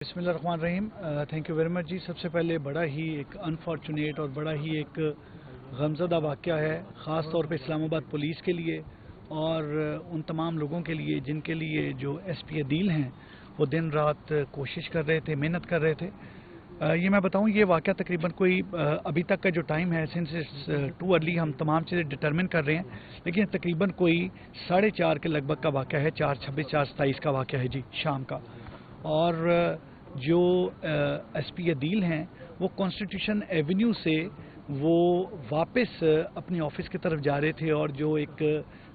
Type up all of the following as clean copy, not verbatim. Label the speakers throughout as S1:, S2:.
S1: बिस्मिल्लाहिर्रहमानिर्रहीम। Thank you very much जी। सबसे पहले बड़ा ही एक अनफॉर्चुनेट और बड़ा ही एक गमज़दा वाक़या है, ख़ास तौर पे इस्लामाबाद पुलिस के लिए और उन तमाम लोगों के लिए जिनके लिए जो एसपी अदील हैं वो दिन रात कोशिश कर रहे थे, मेहनत कर रहे थे। ये मैं बताऊं, ये वाक़या तकरीबन कोई अभी तक का जो टाइम है, सिंस इट्स टू अर्ली, हम तमाम चीज़ें डिटरमिन कर रहे हैं, लेकिन तकरीबन कोई 4:30 के लगभग का वाक़या है, 4:26 4:27 का वाक़या है जी, शाम का। और जो एसपी अदील हैं वो कॉन्स्टिट्यूशन एवेन्यू से वो वापस अपनी ऑफिस की तरफ जा रहे थे और जो एक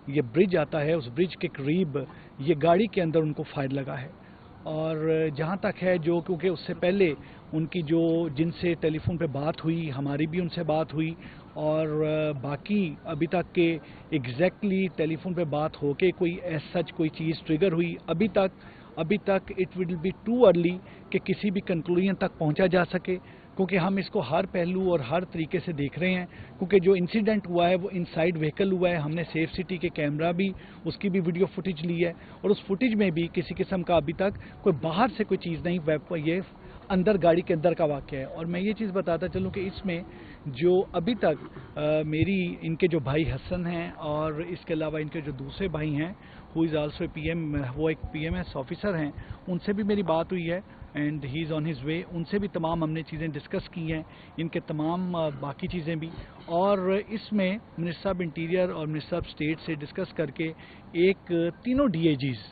S1: ये ब्रिज आता है उस ब्रिज के करीब ये गाड़ी के अंदर उनको फायर लगा है। और जहाँ तक है जो, क्योंकि उससे पहले उनकी जो जिनसे टेलीफोन पे बात हुई, हमारी भी उनसे बात हुई और बाकी अभी तक के एग्जैक्टली टेलीफोन पे बात होके कोई सच कोई चीज़ ट्रिगर हुई अभी तक it will be too early कि किसी भी कंक्लूजन तक पहुंचा जा सके, क्योंकि हम इसको हर पहलू और हर तरीके से देख रहे हैं। क्योंकि जो इंसिडेंट हुआ है वो इनसाइड व्हीकल हुआ है, हमने सेफ सिटी के कैमरा भी उसकी भी वीडियो फुटेज ली है और उस फुटेज में भी किसी किस्म का अभी तक कोई बाहर से कोई चीज़ नहीं, ये अंदर गाड़ी के अंदर का वाक़या है। और मैं ये चीज़ बताता चलूँ कि इसमें जो अभी तक मेरी इनके जो भाई हसन हैं और इसके अलावा इनके जो दूसरे भाई हैं हु इज़ आल्सो पीएम, वो एक पीएमएस ऑफिसर हैं, उनसे भी मेरी बात हुई है and he is on his way. उनसे भी तमाम हमने चीज़ें डिस्कस की हैं, इनके तमाम बाकी चीज़ें भी। और इसमें मिनिस्टर साहब इंटीरियर और मिनिस्टर साहब स्टेट से डिस्कस करके एक तीनों डीआईजीज़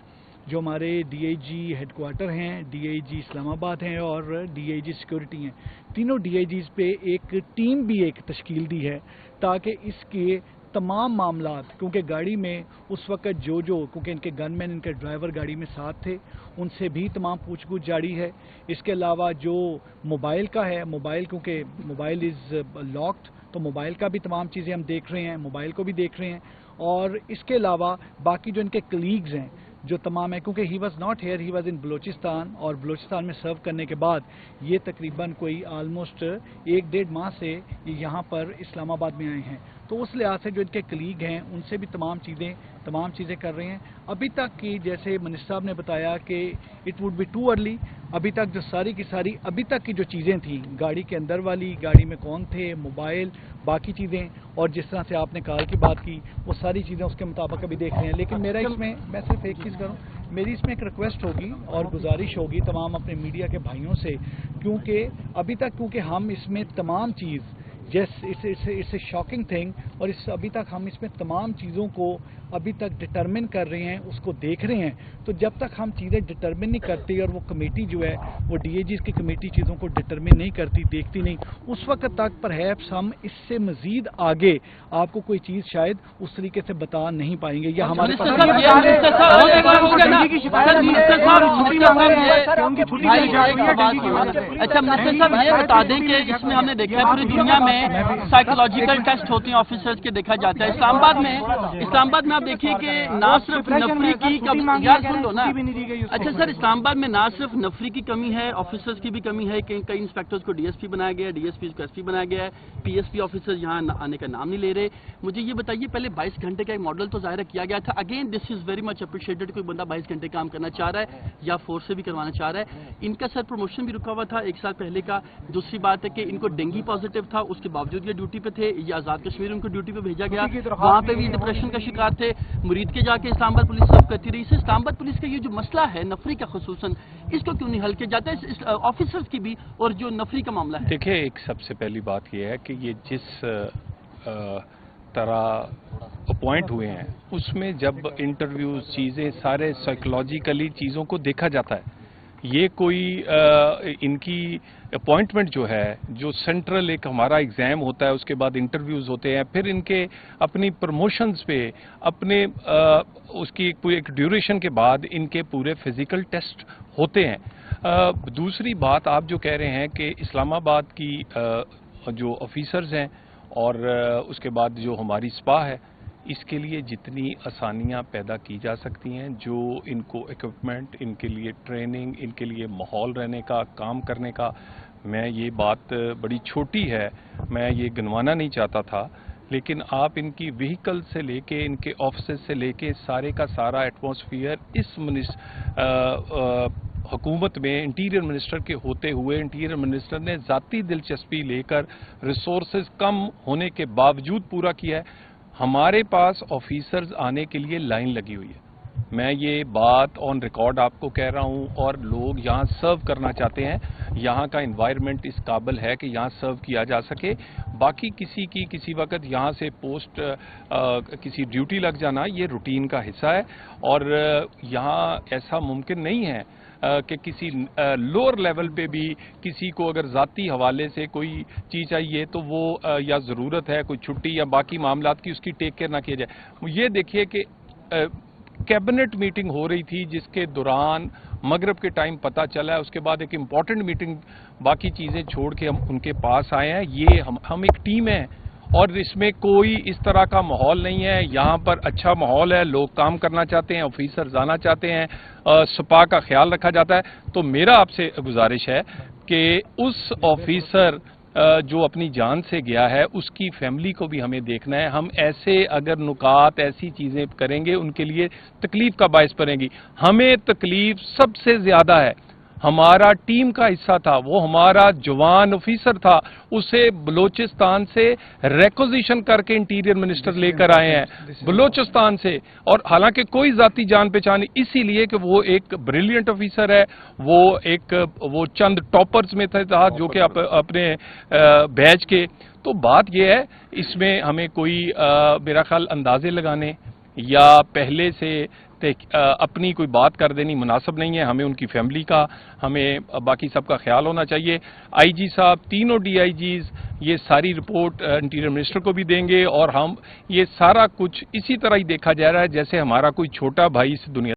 S1: जो हमारे डीआईजी हेडक्वार्टर हैं, डीआईजी इस्लामाबाद हैं और डीआईजी सिक्योरिटी हैं, तीनों डीआईजीज़ पे एक टीम भी एक तश्कील दी है ताकि इसके तमाम मामलात, क्योंकि गाड़ी में उस वक्त क्योंकि इनके गनमैन, इनके ड्राइवर गाड़ी में साथ थे, उनसे भी तमाम पूछगछ जारी है। इसके अलावा जो मोबाइल का है, मोबाइल क्योंकि मोबाइल इज़ लॉक्ड, तो मोबाइल का भी तमाम चीज़ें हम देख रहे हैं, मोबाइल को भी देख रहे हैं। और इसके अलावा बाकी जो इनके कलीग्स हैं जो तमाम है, क्योंकि he was not here, he was in Balochistan, और बलोचिस्तान में सर्व करने के बाद ये तकरीबन कोई ऑलमोस्ट 1-1.5 माह से ये यहाँ पर इस्लामाबाद में आए हैं। तो उस लिहाज से जो इनके कलीग हैं उनसे भी तमाम चीज़ें कर रहे हैं। अभी तक की जैसे मिनिस्टर साहब ने बताया कि it would be too early, अभी तक जो सारी की सारी अभी तक की जो चीज़ें थी गाड़ी के अंदर वाली, गाड़ी में कौन थे, मोबाइल, बाकी चीज़ें, और जिस तरह से आपने कार की बात की, वो सारी चीज़ें उसके मुताबिक अभी देख रहे हैं। लेकिन मेरा इसमें, मैं सिर्फ एक चीज़ करूँ, मेरी इसमें एक रिक्वेस्ट होगी और गुजारिश होगी तमाम अपने मीडिया के भाइयों से, क्योंकि अभी तक क्योंकि हम इसमें तमाम चीज़ इट्स ए शॉकिंग थिंग, और अभी तक हम इसमें तमाम चीज़ों को अभी तक डिटरमिन कर रहे हैं, उसको देख रहे हैं। तो जब तक हम चीज़ें डिटरमिन नहीं करते और वो कमेटी जो है वो डीएजीज की कमेटी चीज़ों को डिटरमिन नहीं करती, देखती नहीं, उस वक्त तक परहैप्स हम इससे मजीद आगे आपको कोई चीज़ शायद उस तरीके से बता नहीं पाएंगे। या हमारे पास
S2: अच्छा मिनिस्टर साहब ये बता दें कि जिसमें हमने देखा है पूरी दुनिया में साइकोलॉजिकल टेस्ट होते हैं ऑफिसर्स के, देखा जाता है। इस्लामाबाद में आप देखिए कि ना सिर्फ नफरी की यार सुन लो ना, अच्छा सर, इस्लामाबाद में ना सिर्फ नफरी की कमी है, ऑफिसर्स की भी कमी है। कई इंस्पेक्टर्स को डीएसपी बनाया गया है, डीएसपी को एसपी बनाया गया है, पीएसपी ऑफिसर्स यहाँ आने का नाम नहीं ले रहे। मुझे ये बताइए, पहले 22 घंटे का एक मॉडल तो जाहिर किया गया था, again this is very much appreciated, कोई बंदा 22 घंटे काम करना चाह रहा है या फोर्स से भी करवाना चाह रहा है। इनका सर प्रमोशन भी रुका हुआ था 1 साल पहले का। दूसरी बात है कि इनको डेंगू पॉजिटिव था, उसके बावजूद ये ड्यूटी पे थे, ये आजाद कश्मीर उनको ड्यूटी पे भेजा गया, वहां पे भी डिप्रेशन का शिकार थे, मुरीद के जाके इस्लामाबाद पुलिस सर्व करती रही। इससे इस्लामाबाद पुलिस का ये जो मसला है नफरी का खुसूसन, इसको क्यों नहीं हल किया जाता है ऑफिसर्स की भी, और जो नफरी का मामला है?
S3: देखिए, एक सबसे पहली बात यह है कि ये जिस तरह अपॉइंट हुए हैं उसमें जब इंटरव्यूज चीज़ें सारे साइकोलॉजिकली चीज़ों को देखा जाता है। ये कोई इनकी अपॉइंटमेंट जो है, जो सेंट्रल एक हमारा एग्ज़ाम होता है, उसके बाद इंटरव्यूज़ होते हैं, फिर इनके अपनी प्रमोशंस पे अपने उसकी पूरी एक ड्यूरेशन के बाद इनके पूरे फिजिकल टेस्ट होते हैं। दूसरी बात आप जो कह रहे हैं कि इस्लामाबाद की जो ऑफिसर्स हैं और उसके बाद जो हमारी स्पा है, इसके लिए जितनी आसानियां पैदा की जा सकती हैं, जो इनको इक्विपमेंट, इनके लिए ट्रेनिंग, इनके लिए माहौल रहने का, काम करने का, मैं ये बात बड़ी छोटी है, मैं ये गिनवाना नहीं चाहता था, लेकिन आप इनकी व्हीकल से लेके, इनके ऑफिस से लेके सारे का सारा एटमॉस्फेयर इस حکومت میں انٹیریئر منسٹر کے ہوتے ہوئے انٹیریئر منسٹر نے ذاتی دلچسپی لے کر ریسورسز کم ہونے کے باوجود پورا کیا ہے. ہمارے پاس آفیسرز آنے کے لیے لائن لگی ہوئی ہے. میں یہ بات آن ریکارڈ آپ کو کہہ رہا ہوں, اور لوگ یہاں سرو کرنا چاہتے ہیں. یہاں کا انوائرمنٹ اس قابل ہے کہ یہاں سرو کیا جا سکے. باقی کسی کی کسی وقت یہاں سے پوسٹ کسی ڈیوٹی لگ جانا یہ روٹین کا حصہ ہے, اور یہاں ایسا ممکن نہیں ہے کہ کسی لوور لیول پہ بھی کسی کو اگر ذاتی حوالے سے کوئی چیز چاہیے تو وہ یا ضرورت ہے کوئی چھٹی یا باقی معاملات کی اس کی ٹیک کیئر نہ کیا جائے. یہ دیکھیے کہ کیبنٹ میٹنگ ہو رہی تھی جس کے دوران مغرب کے ٹائم پتہ چلا ہے, اس کے بعد ایک امپورٹنٹ میٹنگ باقی چیزیں چھوڑ کے ہم ان کے پاس آئے ہیں. یہ ہم ایک ٹیم ہیں اور اس میں کوئی اس طرح کا ماحول نہیں ہے. یہاں پر اچھا ماحول ہے, لوگ کام کرنا چاہتے ہیں, آفیسرز آنا چاہتے ہیں, سپا کا خیال رکھا جاتا ہے. تو میرا آپ سے گزارش ہے کہ اس آفیسر جو اپنی جان سے گیا ہے اس کی فیملی کو بھی ہمیں دیکھنا ہے. ہم ایسے اگر نکات ایسی چیزیں کریں گے ان کے لیے تکلیف کا باعث بنیں گی. ہمیں تکلیف سب سے زیادہ ہے, ہمارا ٹیم کا حصہ تھا, وہ ہمارا جوان آفیسر تھا, اسے بلوچستان سے ریکوزیشن کر کے انٹیریئر منسٹر لے کر آئے ہیں بلوچستان سے, اور حالانکہ کوئی ذاتی جان پہچان نہیں, اسی لیے کہ وہ ایک بریلینٹ آفیسر ہے, وہ چند ٹاپرز میں تھا جو کہ اپنے بیچ کے. تو بات یہ ہے اس میں ہمیں کوئی میرا خیال اندازے لگانے یا پہلے سے اپنی کوئی بات کر دینی مناسب نہیں ہے. ہمیں ان کی فیملی کا, ہمیں باقی سب کا خیال ہونا چاہیے. آئی جی صاحب, تینوں ڈی آئی جیز یہ ساری رپورٹ انٹیریئر منسٹر کو بھی دیں گے, اور ہم یہ سارا کچھ اسی طرح ہی دیکھا جا رہا ہے جیسے ہمارا کوئی چھوٹا بھائی اس دنیا